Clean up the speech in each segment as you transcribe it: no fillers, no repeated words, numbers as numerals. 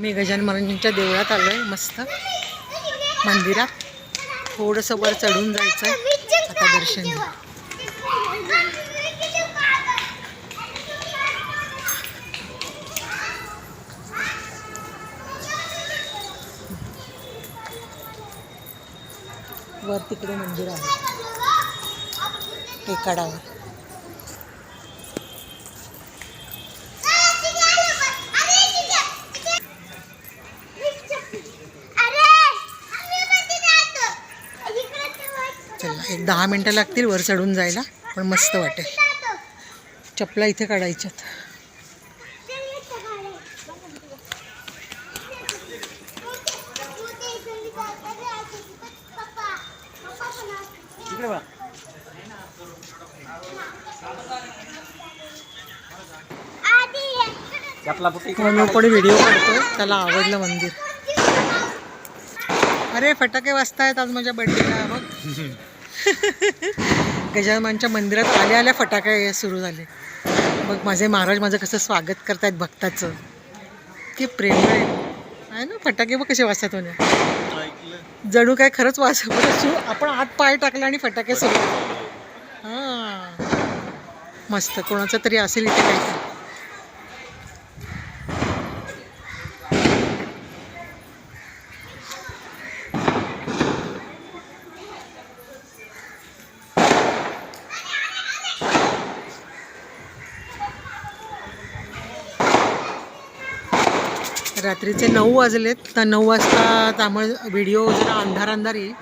मी गजानन महाराजांच्या देवळात आलो आहे, मस्त मंदिरात. थोडंसं वर चढून जायचं आहे, आता दर्शन घ्या. वर तिकडे मंदिर आहे टेकाडावर. चला, एक 10 मिनटं लागतील वर चढून जायला, पण मस्त वाटेल. चपला इथे काढायच्यात. म्हणून कोणी व्हिडिओ काढतोय, त्याला आवडलं मंदिर. अरे फटाके वाजतायत आज माझ्या बर्थडेला बघ. गजाननच्या मंदिरात आल्या आल्या फटाके सुरू झाले. बघ माझे महाराज माझं कसं स्वागत करतायत भक्ताचं. की प्रेम आहे ना. फटाके बघ कसे वाजतात होण्या, जणू काय खरंच वाज. आपण आत पाय टाकला आणि फटाके सुरू. हां मस्त. कोणाचं तरी असेल इथे काहीतरी. रात्रीचे 9 वाजलेत. तर 9 वाजता त्यामुळे व्हिडिओ जरा अंधार अंधार येईल.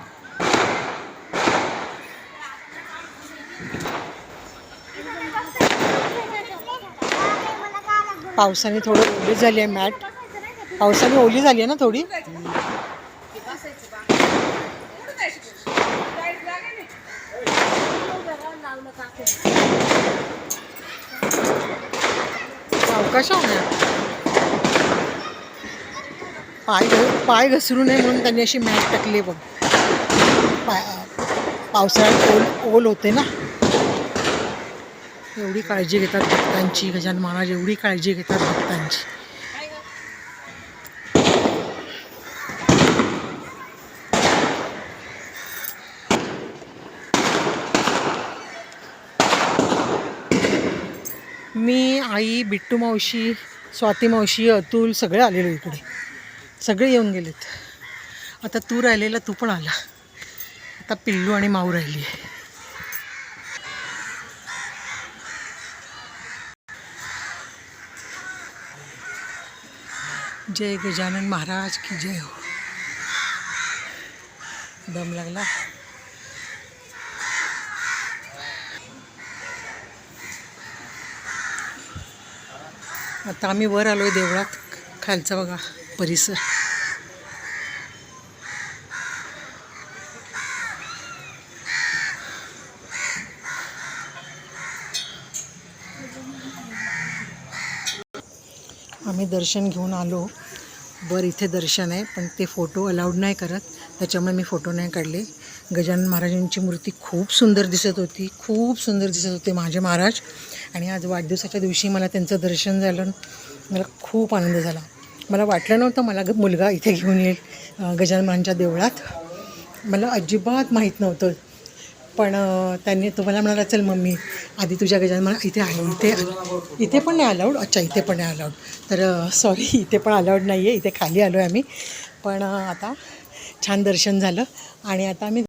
पावसाने थोडं ओली झाली आहे मॅट. पावसाने ओली झाली आहे ना थोडी. अवकाश होणार. पाय घसरू नये म्हणून त्यांनी अशी मॅट टाकली बघ. पावसाळ्यात ओल होते ना. एवढी काळजी घेतात भक्तांची गजानन महाराज. एवढी काळजी घेतात भक्तांची. मी, आई, बिट्टू मावशी, स्वाती मावशी, अतुल सगळे आलेलो इकडे. सगळे येऊन गेलेत. आता तू राहिलेला, तू पण आला. आता पिल्लू आणि माऊ राहिली. जय गजानन महाराज की जय हो. दम लागला. आता आम्ही वर आलोय देवळात. खालचा बघा परिसर. आम्ही दर्शन घेऊन आलो. वर इथे दर्शन आहे, पण ते फोटो अलाउड नाही करत, त्याच्यामुळे मी फोटो नाही काढले. गजानन महाराजांची मूर्ती खूप सुंदर दिसत होती. खूप सुंदर दिसत होते माझे महाराज. आणि आज वाढदिवसाच्या दिवशी मला त्यांचं दर्शन झालं. मला खूप आनंद झाला. मला वाटलं नव्हतं मला मुलगा इथे घेऊन येईल गजानन महाराजांच्या देवळात. मला अजिबात माहीत नव्हतं. पण त्यांनी तुम्हाला म्हणाला चल मम्मी आधी तुझ्या गजानन महाराज इथे आहे. इथे पण नाही अलाउड. अच्छा इथे पण नाही अलाउड. तर सॉरी, इथे पण अलाउड नाही आहे. इथे खाली आलो आहे आम्ही. पण आता छान दर्शन झालं आणि आता आम्ही